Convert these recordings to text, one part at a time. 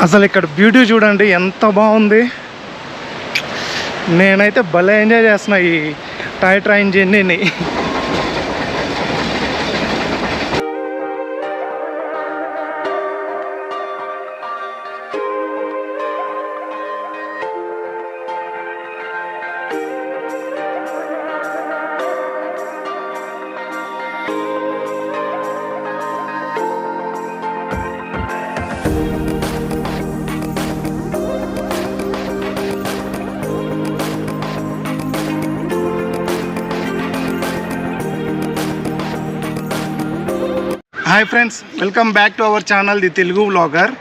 అసలు ఇక్కడ బ్యూటీ చూడండి ఎంత బాగుంది. నేనైతే భలే ఎంజాయ్ చేస్తున్నా ఈ టాయ్ ట్రైన్ జర్నీని. Hi friends, welcome back to our channel the Telugu vlogger.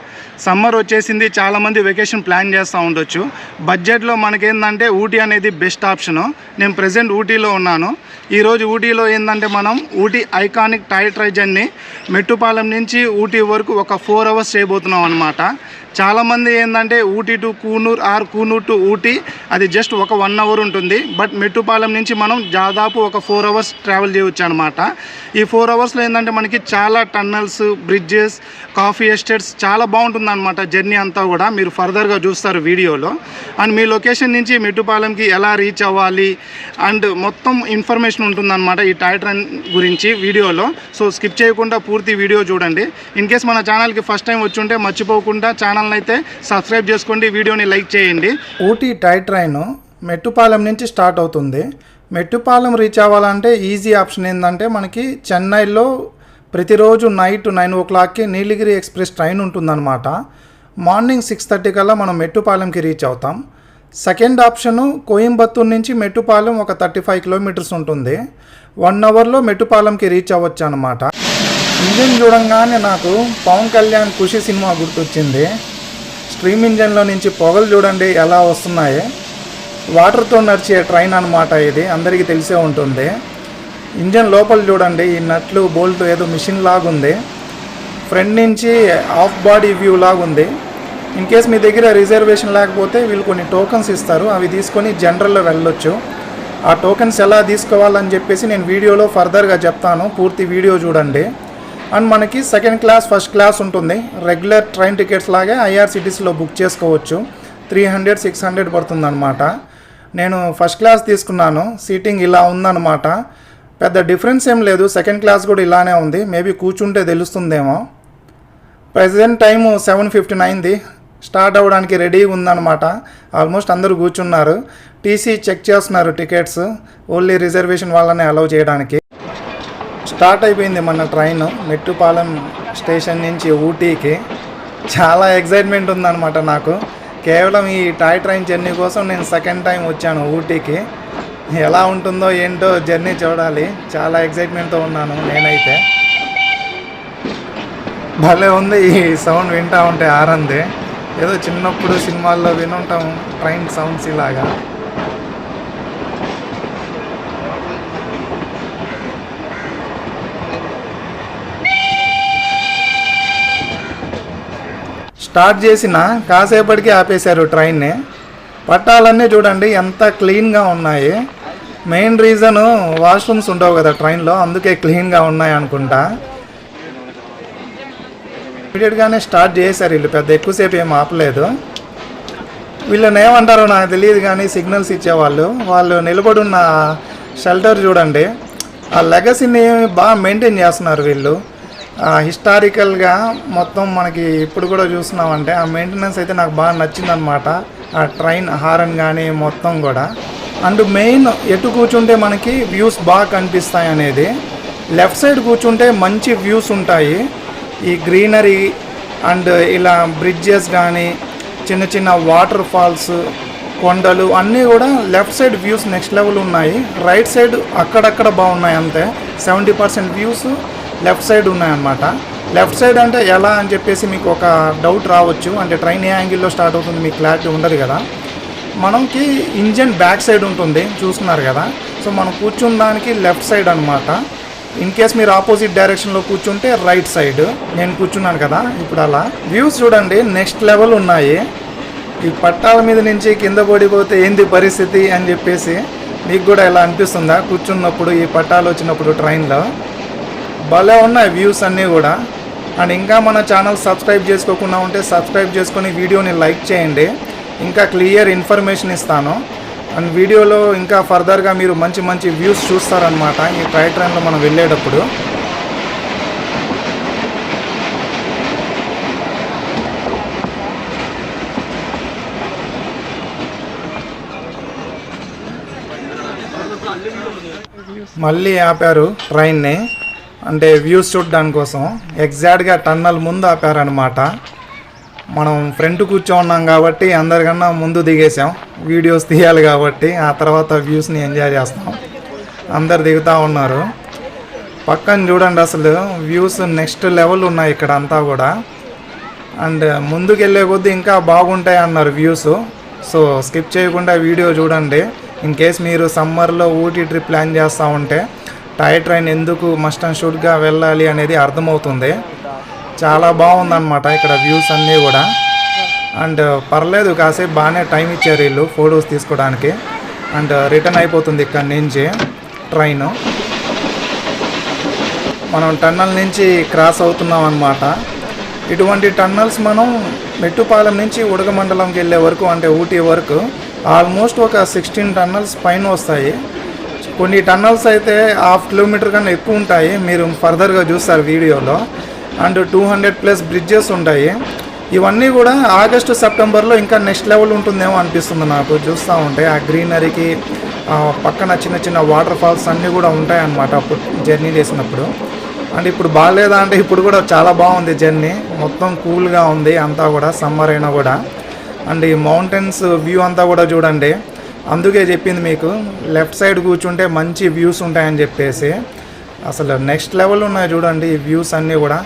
Summer వచ్చేసింది, చాలామంది వెకేషన్ ప్లాన్ చేస్తూ ఉండొచ్చు. బడ్జెట్లో మనకేందంటే ఊటీ అనేది బెస్ట్ ఆప్షను. నేను ప్రజెంట్ ఊటీలో ఉన్నాను. ఈరోజు ఊటీలో ఏంటంటే మనం Ooty iconic toy train journey Mettupalayam నుంచి ఊటీ వరకు ఒక 4 hours చేయబోతున్నాం అనమాట. చాలామంది ఏంటంటే Ooty to Coonoor or Coonoor to Ooty అది జస్ట్ ఒక 1 hour ఉంటుంది. బట్ మెట్టుపాలెం నుంచి మనం దాదాపు ఒక 4 hours ట్రావెల్ చేయవచ్చు అనమాట. ఈ 4 hours ఏంటంటే మనకి చాలా టన్నల్స్, బ్రిడ్జెస్, కాఫీ ఎస్టేట్స్ చాలా బాగుంటుంది అనమాట. జర్నీ అంతా కూడా మీరు ఫర్దర్గా చూస్తారు వీడియోలో. అండ్ మీ లొకేషన్ నుంచి మెట్టుపాలెంకి ఎలా రీచ్ అవ్వాలి అండ్ మొత్తం ఇన్ఫర్మేషన్ ఉంటుందన్నమాట ఈ టాయ్ ట్రైన్ గురించి వీడియోలో. సో స్కిప్ చేయకుండా పూర్తి వీడియో చూడండి. ఇన్ కేస్ మన ఛానల్కి ఫస్ట్ టైం వచ్చి ఉంటే మర్చిపోకుండా ఛానల్ని అయితే సబ్స్క్రైబ్ చేసుకోండి, వీడియోని లైక్ చేయండి. ఊటీ టాయ్ ట్రైన్ మెట్టుపాలెం నుంచి స్టార్ట్ అవుతుంది. మెట్టుపాలెం రీచ్ అవ్వాలంటే ఈజీ ఆప్షన్ ఏంటంటే మనకి చెన్నైలో ప్రతిరోజు నైట్ 9 o'clockకి నీలగిరి ఎక్స్ప్రెస్ ట్రైన్ ఉంటుందన్నమాట. మార్నింగ్ 6:30 కల్లా మనం మెట్టుపాలెంకి రీచ్ అవుతాం. సెకండ్ ఆప్షను కోయంబత్తూర్ నుంచి మెట్టుపాలెం ఒక 35 kilometers ఉంటుంది. 1 hourలో మెట్టుపాలెంకి రీచ్ అవ్వచ్చు అనమాట. ఇంజిన్ చూడంగానే నాకు పవన్ కళ్యాణ్ ఖుషి సినిమా గుర్తొచ్చింది. స్ట్రీమ్ ఇంజన్లో నుంచి పొగలు చూడండి ఎలా వస్తున్నాయి. వాటర్తో నడిచే ట్రైన్ అనమాట ఇది, అందరికీ తెలిసే ఉంటుంది. ఇంజన్ లోపల చూడండి, ఈ నట్లు బోల్ట్ ఏదో మిషన్ లాగుంది. ఫ్రంట్ నుంచి ఆఫ్ బాడీ వ్యూ లాగుంది. ఇన్ కేస్ మీ దగ్గర రిజర్వేషన్ లేకపోతే వీళ్ళు కొన్ని టోకన్స్ ఇస్తారు, అవి తీసుకొని జనరల్లో వెళ్ళొచ్చు. ఆ టోకన్స్ ఎలా తీసుకోవాలని చెప్పేసి నేను వీడియోలో ఫర్దర్గా చెప్తాను, పూర్తి వీడియో చూడండి. అండ్ మనకి సెకండ్ క్లాస్, ఫస్ట్ క్లాస్ ఉంటుంది. రెగ్యులర్ ట్రైన్ టికెట్స్ లాగే ఐఆర్సిటీసీలో బుక్ చేసుకోవచ్చు. 300-600 పడుతుందన్నమాట. నేను ఫస్ట్ క్లాస్ తీసుకున్నాను. సీటింగ్ ఇలా ఉందన్నమాట. పెద్ద డిఫరెన్స్ ఏం లేదు, సెకండ్ క్లాస్ కూడా ఇలానే ఉంది. మేబీ కూర్చుంటే తెలుస్తుందేమో. ప్రజెంట్ టైము 7:59 స్టార్ట్ అవ్వడానికి రెడీగా ఉందన్నమాట. ఆల్మోస్ట్ అందరూ కూర్చున్నారు. టీసీ చెక్ చేస్తున్నారు టికెట్స్, ఓన్లీ రిజర్వేషన్ వాళ్ళనే అలౌ చేయడానికి. స్టార్ట్ అయిపోయింది మన ట్రైన్ మెట్టుపాలెం స్టేషన్ నుంచి ఊటీకి. చాలా ఎక్సైట్మెంట్ ఉందన్నమాట నాకు. కేవలం ఈ టాయ్ ట్రైన్ జర్నీ కోసం నేను సెకండ్ టైం వచ్చాను ఊటీకి. ఎలా ఉంటుందో ఏంటో జర్నీ చూడాలి. చాలా ఎక్సైట్మెంట్తో ఉన్నాను నేనైతే. భలే ఉంది ఈ సౌండ్ వింటూ ఉంటే ఆరంది. ఏదో చిన్నప్పుడు సినిమాల్లో వినుంటాం ట్రైన్ సౌండ్స్ ఇలాగా. స్టార్ట్ చేసిన కాసేపటికి ఆపేశారు ట్రైన్ని. పట్టాలన్నీ చూడండి ఎంత క్లీన్గా ఉన్నాయి. మెయిన్ రీజను వాష్రూమ్స్ ఉండవు కదా ట్రైన్లో, అందుకే క్లీన్గా ఉన్నాయి అనుకుంటా. ఇమీడియట్గానే స్టార్ట్ చేశారు వీళ్ళు, పెద్ద ఎక్కువసేపు ఏం ఆపలేదు. వీళ్ళని ఏమంటారో నాకు తెలియదు కానీ సిగ్నల్స్ ఇచ్చేవాళ్ళు, వాళ్ళు నిలబడి ఉన్న షెల్టర్ చూడండి, ఆ లెగసీని బాగా మెయింటైన్ చేస్తున్నారు వీళ్ళు. హిస్టారికల్గా మొత్తం మనకి ఇప్పుడు కూడా చూస్తున్నామంటే ఆ మెయింటెనెన్స్ అయితే నాకు బాగా నచ్చిందనమాట. ఆ ట్రైన్ హారన్ కానీ మొత్తం కూడా. అండ్ మెయిన్ ఎటు కూర్చుంటే మనకి వ్యూస్ బాగా కనిపిస్తాయి అనేది. లెఫ్ట్ సైడ్ కూర్చుంటే మంచి వ్యూస్ ఉంటాయి. ఈ గ్రీనరీ అండ్ ఇలా బ్రిడ్జెస్ కానీ చిన్న చిన్న వాటర్ ఫాల్స్, కొండలు అన్నీ కూడా left side views next level ఉన్నాయి. రైట్ సైడ్ అక్కడక్కడ బాగున్నాయి అంతే. 70% వ్యూస్ లెఫ్ట్ సైడ్ ఉన్నాయన్నమాట. లెఫ్ట్ సైడ్ అంటే ఎలా అని చెప్పేసి మీకు ఒక డౌట్ రావచ్చు. అంటే ట్రైన్ ఏ యాంగిల్లో స్టార్ట్ అవుతుంది మీకు క్లారిటీ ఉండదు కదా. మనకి ఇంజన్ బ్యాక్ సైడ్ ఉంటుంది చూస్తున్నారు కదా. సో మనం కూర్చున్న దానికి లెఫ్ట్ సైడ్ అనమాట. ఇన్ కేస్ మీరు ఆపోజిట్ డైరెక్షన్లో కూర్చుంటే రైట్ సైడ్. నేను కూర్చున్నాను కదా ఇప్పుడు. అలా వ్యూస్ చూడండి నెక్స్ట్ లెవెల్ ఉన్నాయి. ఈ పట్టాల మీద నుంచి కింద పడిపోతే ఏంది పరిస్థితి అని చెప్పేసి మీకు కూడా ఎలా అనిపిస్తుందా కూర్చున్నప్పుడు, ఈ పట్టాలు వచ్చినప్పుడు ట్రైన్లో? భలే ఉన్నాయి వ్యూస్ అన్నీ కూడా. అండ్ ఇంకా మన ఛానల్ సబ్స్క్రైబ్ చేసుకోకుండా ఉంటే సబ్స్క్రైబ్ చేసుకొని వీడియోని లైక్ చేయండి. ఇంకా క్లియర్ ఇన్ఫర్మేషన్ ఇస్తాను. అండ్ వీడియోలో ఇంకా ఫర్దర్గా మీరు మంచి మంచి వ్యూస్ చూస్తారనమాట ఈ టాయ్ ట్రైన్లో మనం వెళ్ళేటప్పుడు. మళ్ళీ ఆపారు ట్రైన్ని, అంటే వ్యూస్ చూడడానికి కోసం. ఎగ్జాక్ట్గా టన్నల్ ముందు ఆపారనమాట. మనం ఫ్రంట్ కూర్చోన్నాం కాబట్టి అందరికన్నా ముందు దిగేసాం, వీడియోస్ తీయాలి కాబట్టి. ఆ తర్వాత వ్యూస్ని ఎంజాయ్ చేస్తాం. అందరు దిగుతూ ఉన్నారు. పక్కన చూడండి, అసలు వ్యూస్ నెక్స్ట్ లెవెల్ ఉన్నాయి ఇక్కడ అంతా కూడా. అండ్ ముందుకు వెళ్ళే కొద్దీ ఇంకా బాగుంటాయి అన్నారు వ్యూస్. సో స్కిప్ చేయకుండా వీడియో చూడండి. ఇన్ కేస్ మీరు సమ్మర్లో ఊటీ ట్రిప్ ప్లాన్ చేస్తూ ఉంటే టాయ్ ట్రైన్ ఎందుకు మస్ట్ అండ్ షుడ్గా వెళ్ళాలి అనేది అర్థమవుతుంది. చాలా బాగుందన్నమాట ఇక్కడ వ్యూస్ అన్నీ కూడా. అండ్ పర్లేదు, కాసేపు బాగానే టైం ఇచ్చారు వీళ్ళు ఫొటోస్ తీసుకోవడానికి. అండ్ రిటర్న్ అయిపోతుంది ఇక్కడ నుంచి ట్రైన్. మనం టన్నల్ నుంచి క్రాస్ అవుతున్నాం అన్నమాట. ఇటువంటి టన్నల్స్ మనం మెట్టుపాలెం నుంచి ఉడగమండలంకి వెళ్ళే వరకు, అంటే ఊటీ వరకు ఆల్మోస్ట్ ఒక 16 టన్నల్స్ పైన వస్తాయి. కొన్ని టన్నల్స్ అయితే 1/2 కిలోమీటర్ కన్నా ఎక్కువ ఉంటాయి, మీరు ఫర్దర్గా చూస్తారు వీడియోలో. అండ్ 200+ బ్రిడ్జెస్ ఉంటాయి. ఇవన్నీ కూడా ఆగస్టు సెప్టెంబర్లో ఇంకా నెక్స్ట్ లెవెల్ ఉంటుందేమో అనిపిస్తుంది నాకు చూస్తూ ఉంటే. ఆ గ్రీనరీకి పక్కన చిన్న చిన్న వాటర్ ఫాల్స్ అన్నీ కూడా ఉంటాయన్నమాట అప్పుడు జర్నీ చేసినప్పుడు. అండ్ ఇప్పుడు బాగాలేదా అంటే ఇప్పుడు కూడా చాలా బాగుంది జర్నీ, మొత్తం కూల్గా ఉంది అంతా కూడా, సమ్మర్ అయినా కూడా. అండ్ ఈ మౌంటైన్స్ వ్యూ అంతా కూడా చూడండి. అందుకే చెప్పింది మీకు లెఫ్ట్ సైడ్ కూర్చుంటే మంచి వ్యూస్ ఉంటాయని చెప్పేసి. అసలు నెక్స్ట్ లెవెల్ ఉన్నాయి చూడండి ఈ వ్యూస్ అన్నీ కూడా.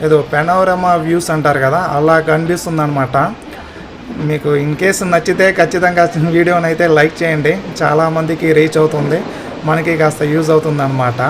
ఏదో పెనోరమా వ్యూస్ అంటారు కదా, అలా కనిపిస్తుంది అనమాట. మీకు ఇన్ కేసు నచ్చితే ఖచ్చితంగా వీడియోని అయితే లైక్ చేయండి. చాలామందికి రీచ్ అవుతుంది, మనకి కాస్త యూజ్ అవుతుంది అనమాట.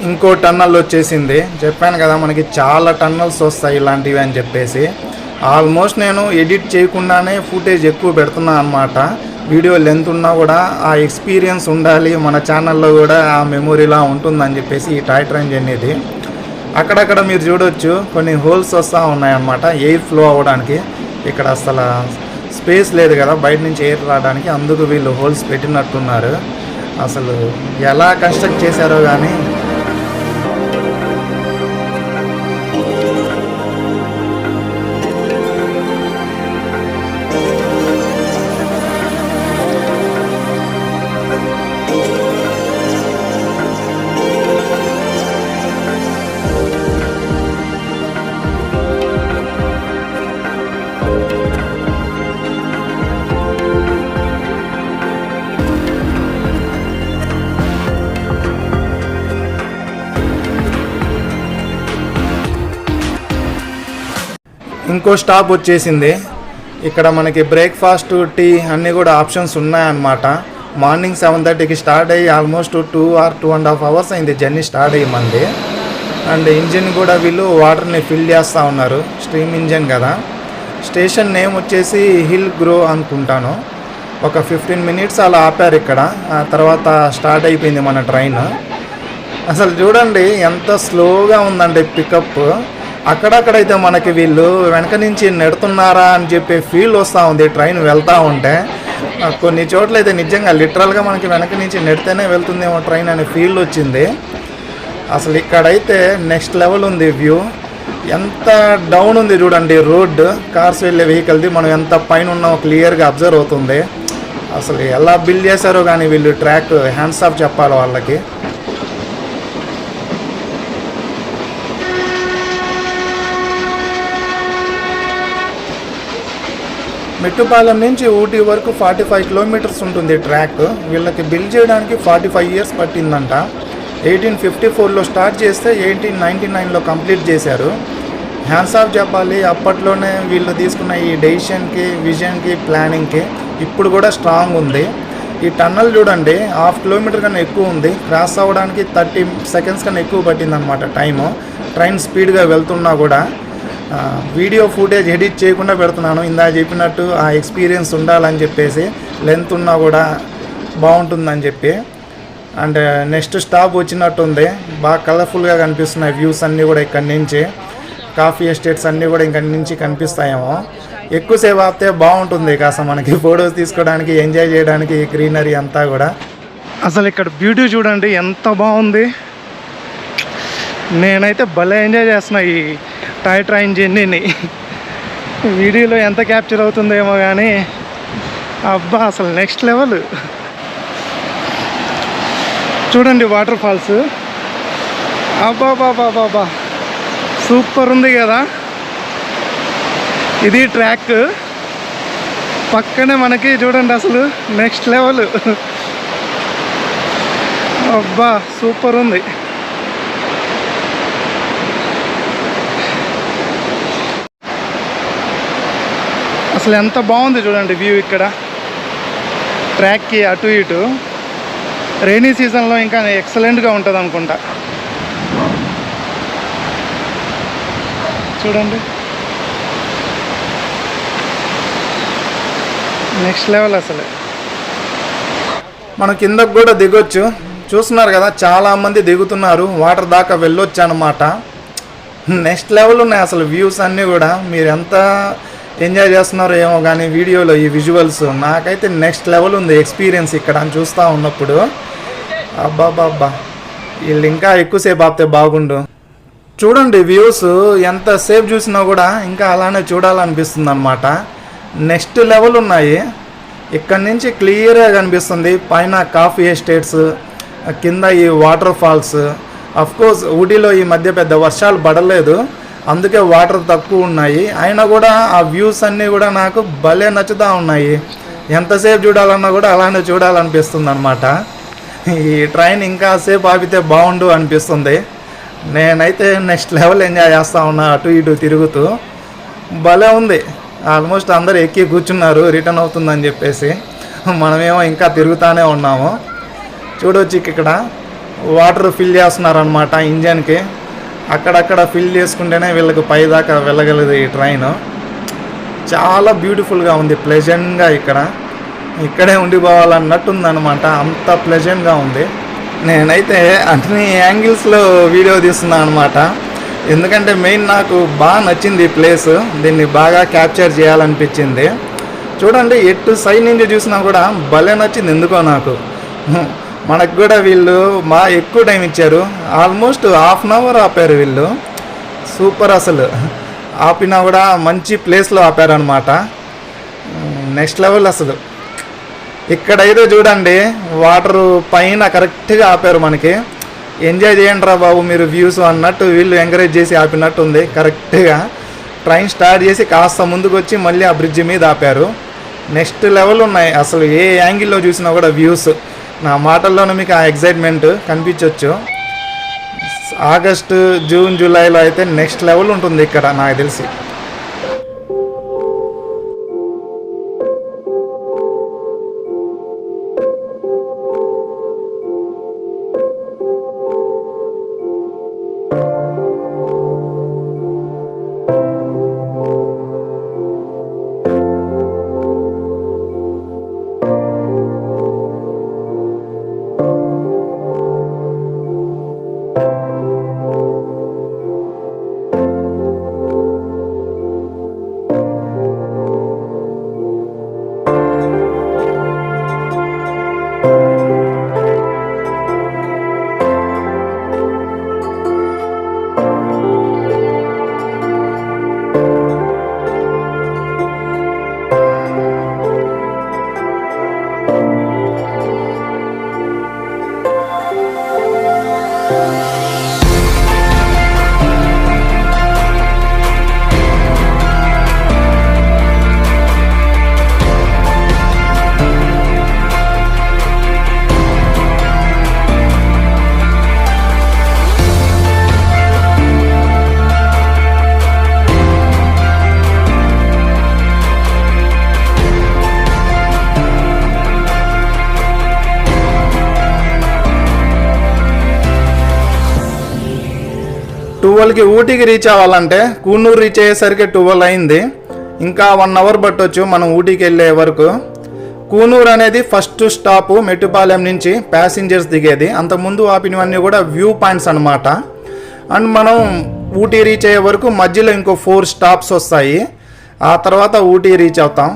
ఇంకో టన్నల్ వచ్చేసింది. చెప్పాను కదా మనకి చాలా టన్నల్స్ వస్తాయి ఇలాంటివి అని చెప్పేసి. ఆల్మోస్ట్ నేను ఎడిట్ చేయకుండానే ఫుటేజ్ ఎక్కువ పెడుతున్నాను అనమాట. వీడియో లెంత్ ఉన్నా కూడా ఆ ఎక్స్పీరియన్స్ ఉండాలి మన ఛానల్లో కూడా, ఆ మెమొరీలా ఉంటుందని చెప్పేసి ఈ టాయ్ ట్రైన్ జర్నీది. అక్కడక్కడ మీరు చూడొచ్చు కొన్ని హోల్స్ వస్తూ ఉన్నాయన్నమాట ఎయిర్ ఫ్లో అవ్వడానికి. ఇక్కడ అసలు స్పేస్ లేదు కదా బయట నుంచి ఎయిర్ రావడానికి, అందుకు వీళ్ళు హోల్స్ పెట్టినట్టున్నారు. అసలు ఎలా కన్స్ట్రక్ట్ చేశారో కానీ. ఇంకో స్టాప్ వచ్చేసింది. ఇక్కడ మనకి బ్రేక్ఫాస్ట్, టీ అన్నీ కూడా ఆప్షన్స్ ఉన్నాయన్నమాట. మార్నింగ్ 7:30కి స్టార్ట్ అయ్యి ఆల్మోస్ట్ 2 or 2.5 hours అయింది జర్నీ స్టార్ట్ అయ్యి మంది. అండ్ ఇంజిన్ కూడా వీళ్ళు వాటర్ని ఫిల్ చేస్తూ ఉన్నారు, స్ట్రీమ్ ఇంజిన్ కదా. స్టేషన్ నేమ్ వచ్చేసి హిల్ గ్రో అనుకుంటాను. ఒక 15 minutes అలా ఆపారు ఇక్కడ. ఆ తర్వాత స్టార్ట్ అయిపోయింది మన ట్రైన్. అసలు చూడండి ఎంత స్లోగా ఉందండి పికప్. అక్కడక్కడైతే మనకి వీళ్ళు వెనక నుంచి నెడుతున్నారా అని చెప్పే ఫీల్ వస్తూ ఉంది ట్రైన్ వెళ్తూ ఉంటే. కొన్ని చోట్ల అయితే నిజంగా లిటరల్గా మనకి వెనక నుంచి నెడితేనే వెళ్తుందేమో ట్రైన్ అనే ఫీల్ వచ్చింది. అసలు ఇక్కడైతే నెక్స్ట్ లెవెల్ ఉంది వ్యూ. ఎంత డౌన్ ఉంది చూడండి రోడ్, కార్స్ వెళ్ళే వెహికల్ది. మనం ఎంత పైన ఉన్నామో క్లియర్గా అబ్జర్వ్ అవుతుంది. అసలు ఎలా బిల్డ్ చేశారో కానీ వీళ్ళు ట్రాక్, హ్యాండ్స్ ఆఫ్ చెప్పాలి వాళ్ళకి. మెట్టుపాలెం నుంచి ఊటీ వరకు 45 కిలోమీటర్స్ ఉంటుంది ట్రాక్. వీళ్ళకి బిల్డ్ చేయడానికి 45 ఇయర్స్ పట్టిందంట. 1854లో స్టార్ట్ చేస్తే 1899లో కంప్లీట్ చేశారు. హ్యాండ్స్ ఆఫ్ చెప్పాలి, అప్పట్లోనే వీళ్ళు తీసుకున్న ఈ డెసిషన్కి, విజన్కి, ప్లానింగ్కి ఇప్పుడు కూడా స్ట్రాంగ్ ఉంది. ఈ టన్నల్ చూడండి 1/2 కిలోమీటర్ కన్నా ఎక్కువ ఉంది. క్రాస్ అవ్వడానికి 30 సెకండ్స్ కన్నా ఎక్కువ పట్టిందనమాట టైము. ట్రైన్ స్పీడ్గా వెళ్తున్నా కూడా. వీడియో ఫుటేజ్ ఎడిట్ చేయకుండా పెడుతున్నాను. ఇందాక చెప్పినట్టు ఆ ఎక్స్పీరియన్స్ ఉండాలని చెప్పేసి, లెంత్ ఉన్నా కూడా బాగుంటుందని చెప్పి. అండ్ నెక్స్ట్ స్టాప్ వచ్చినట్టుంది. బాగా కలర్ఫుల్గా కనిపిస్తున్నాయి వ్యూస్ అన్నీ కూడా. ఇక్కడి నుంచి కాఫీ ఎస్టేట్స్ అన్నీ కూడా ఇక్కడి నుంచి కనిపిస్తాయేమో. ఎక్కువసేపు ఆపితే బాగుంటుంది కాస్త మనకి ఫొటోస్ తీసుకోవడానికి, ఎంజాయ్ చేయడానికి ఈ గ్రీనరీ అంతా కూడా. అసలు ఇక్కడ బ్యూటీ చూడండి ఎంత బాగుంది. నేనైతే భలే ఎంజాయ్ చేస్తున్నా ఈ టాయ్ ట్రైన్ జర్నీని. వీడియోలో ఎంత క్యాప్చర్ అవుతుందేమో కానీ అబ్బా అసలు నెక్స్ట్ లెవెల్. చూడండి వాటర్ ఫాల్స్. అబ్బా బాబా బాబా సూపర్ ఉంది కదా. ఇది ట్రాక్ పక్కనే మనకి చూడండి అసలు నెక్స్ట్ లెవెల్. అబ్బా సూపర్ ఉంది. అసలు ఎంత బాగుంది చూడండి వ్యూ ఇక్కడ. ట్రాక్కి అటు ఇటు. రైనీ సీజన్లో ఇంకా ఎక్సలెంట్గా ఉంటుంది అనుకుంటా. చూడండి నెక్స్ట్ లెవెల్ అసలు. మనం కిందకు కూడా దిగొచ్చు. చూస్తున్నారు కదా చాలామంది దిగుతున్నారు. వాటర్ దాకా వెళ్ళొచ్చు అనమాట. నెక్స్ట్ లెవెల్ ఉన్నాయి అసలు వ్యూస్ అన్నీ కూడా. మీరు ఎంత ఎంజాయ్ చేస్తున్నారో ఏమో కానీ వీడియోలో ఈ విజువల్స్ నాకైతే నెక్స్ట్ లెవెల్ ఉంది ఎక్స్పీరియన్స్ ఇక్కడ అని చూస్తూ ఉన్నప్పుడు. అబ్బాబ్బా వీళ్ళు ఇంకా ఎక్కువసేపు ఆపితే బాగుండు. చూడండి వ్యూస్ ఎంతసేపు చూసినా కూడా ఇంకా అలానే చూడాలనిపిస్తుంది అనమాట. నెక్స్ట్ లెవెల్ ఉన్నాయి. ఇక్కడి నుంచి క్లియర్గా కనిపిస్తుంది పైన కాఫీ ఎస్టేట్స్, కింద ఈ వాటర్ ఫాల్స్. అఫ్కోర్స్ ఊటీలో ఈ మధ్య పెద్ద వర్షాలు పడలేదు, అందుకే వాటర్ తక్కువ ఉన్నాయి. అయినా కూడా ఆ వ్యూస్ అన్నీ కూడా నాకు భలే నచ్చుతూ ఉన్నాయి. ఎంతసేపు చూడాలన్నా కూడా అలానే చూడాలనిపిస్తుంది అనమాట. ఈ ట్రైన్ ఇంకా సేపు ఆపితే బాగుండు అనిపిస్తుంది. నేనైతే నెక్స్ట్ లెవెల్ ఎంజాయ్ చేస్తూ ఉన్నా అటు ఇటు తిరుగుతూ. భలే ఉంది. ఆల్మోస్ట్ అందరు ఎక్కి కూర్చున్నారు రిటర్న్ అవుతుందని చెప్పేసి. మనమేమో ఇంకా తిరుగుతూనే ఉన్నాము. చూడొచ్చు ఇక్కడ వాటర్ ఫిల్ చేస్తున్నారనమాట ఇంజన్కి. అక్కడక్కడ ఫిల్ చేసుకుంటేనే వీళ్ళకి పైదాకా వెళ్ళగలదు ఈ ట్రైన్. చాలా బ్యూటిఫుల్గా ఉంది, ప్లెజెంట్గా. ఇక్కడే ఉండిపోవాలన్నట్టుందనమాట, అంత ప్లెజెంట్గా ఉంది. నేనైతే అన్ని యాంగిల్స్లో వీడియో తీస్తున్నాను అనమాట. ఎందుకంటే మెయిన్ నాకు బాగా నచ్చింది ఈ ప్లేస్. దీన్ని బాగా క్యాప్చర్ చేయాలనిపించింది. చూడండి ఎటు సైడ్ నుంచి చూసినా కూడా భలే నచ్చింది ఎందుకో నాకు. మనకు కూడా వీళ్ళు బాగా ఎక్కువ టైం ఇచ్చారు. ఆల్మోస్ట్ ½ అన్ అవర్ ఆపారు వీళ్ళు. సూపర్ అసలు. ఆపినా కూడా మంచి ప్లేస్లో ఆపారనమాట. నెక్స్ట్ లెవెల్ అసలు. ఇక్కడైతే చూడండి వాటర్ పైన కరెక్ట్గా ఆపారు మనకి. ఎంజాయ్ చేయండి రా బాబు మీరు వ్యూస్ అన్నట్టు వీళ్ళు ఎంకరేజ్ చేసి ఆపినట్టు ఉంది. కరెక్ట్గా ట్రైన్ స్టార్ట్ చేసి కాస్త ముందుకు వచ్చి మళ్ళీ ఆ బ్రిడ్జ్ మీద ఆపారు. నెక్స్ట్ లెవెల్ ఉన్నాయి అసలు. ఏ యాంగిల్లో చూసినా కూడా వ్యూస్. నా మాటల్లోనే మీకు ఆ ఎగ్జైట్మెంట్ కనిపించవచ్చు. ఆగస్టు, జూన్, జూలైలో అయితే నెక్స్ట్ లెవెల్ ఉంటుంది ఇక్కడ నాకు తెలిసి. 12కి ఊటీకి రీచ్ అవ్వాలంటే కూనూరు రీచ్ అయ్యేసరికి 12 అయింది. ఇంకా 1 అవర్ పట్టొచ్చు మనం ఊటీకి వెళ్ళే వరకు. కూనూరు అనేది ఫస్ట్ స్టాప్ మెట్టుపాలెం నుంచి ప్యాసింజర్స్ దిగేది. అంతకుముందు ఆపినవన్నీ కూడా వ్యూ పాయింట్స్ అనమాట. అండ్ మనం ఊటీ రీచ్ అయ్యే వరకు మధ్యలో ఇంకో 4 స్టాప్స్ వస్తాయి. ఆ తర్వాత ఊటీ రీచ్ అవుతాం.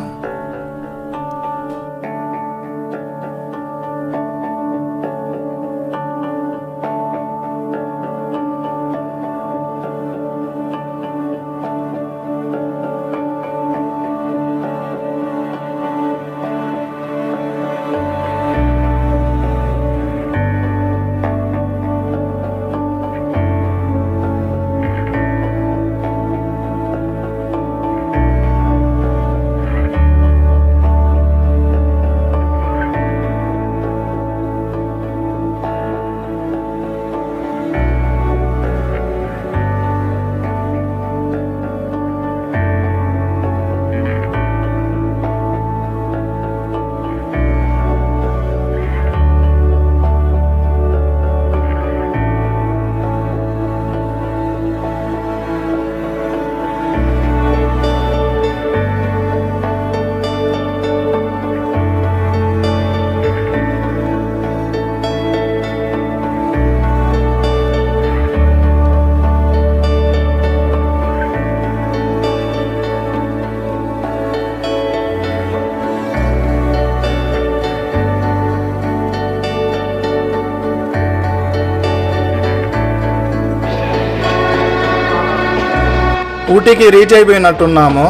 ఊటీకి రీచ్ అయిపోయినట్టున్నాము.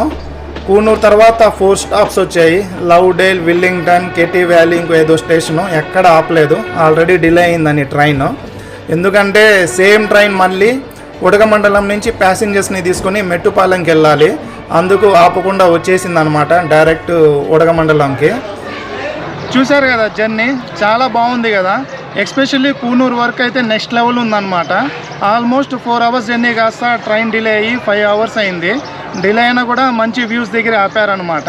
కూనూరు తర్వాత 4 స్టాప్స్ వచ్చాయి. లవ్డేల్, విల్లింగ్టన్, కెటీ వ్యాలీ, ఇంకో ఏదో స్టేషను. ఎక్కడ ఆపలేదు, ఆల్రెడీ డిలే అయిందని ట్రైన్. ఎందుకంటే సేమ్ ట్రైన్ మళ్ళీ ఉడగమండలం నుంచి ప్యాసింజర్స్ని తీసుకొని మెట్టుపాలెంకి వెళ్ళాలి. అందుకు ఆపకుండా వచ్చేసింది అనమాట డైరెక్ట్ ఉడగమండలంకి. చూశారు కదా జర్నీ, చాలా బాగుంది కదా. ఎస్పెషల్లీ కూనూరు వరకు అయితే నెక్స్ట్ లెవెల్ ఉందన్నమాట. ఆల్మోస్ట్ 4 అవర్స్ జర్నీ కాస్త ట్రైన్ డిలే అయ్యి 5 అవర్స్ అయింది. డిలే అయినా కూడా మంచి వ్యూస్ దగ్గర ఆపారనమాట.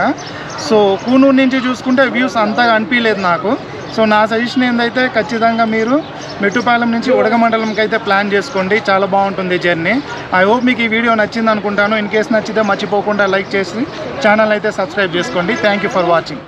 సో కూనూరు నుంచి చూసుకుంటే వ్యూస్ అంతగా అనిపించలేదు నాకు. సో నా సజెషన్ ఏందైతే ఖచ్చితంగా మీరు మెట్టుపాలెం నుంచి ఉడగమండలంకి అయితే ప్లాన్ చేసుకోండి, చాలా బాగుంటుంది జర్నీ. ఐ హోప్ మీకు ఈ వీడియో నచ్చింది అనుకుంటాను. ఇన్ కేస్ నచ్చితే మర్చిపోకుండా లైక్ చేసి ఛానల్ అయితే సబ్స్క్రైబ్ చేసుకోండి. Thank you for watching.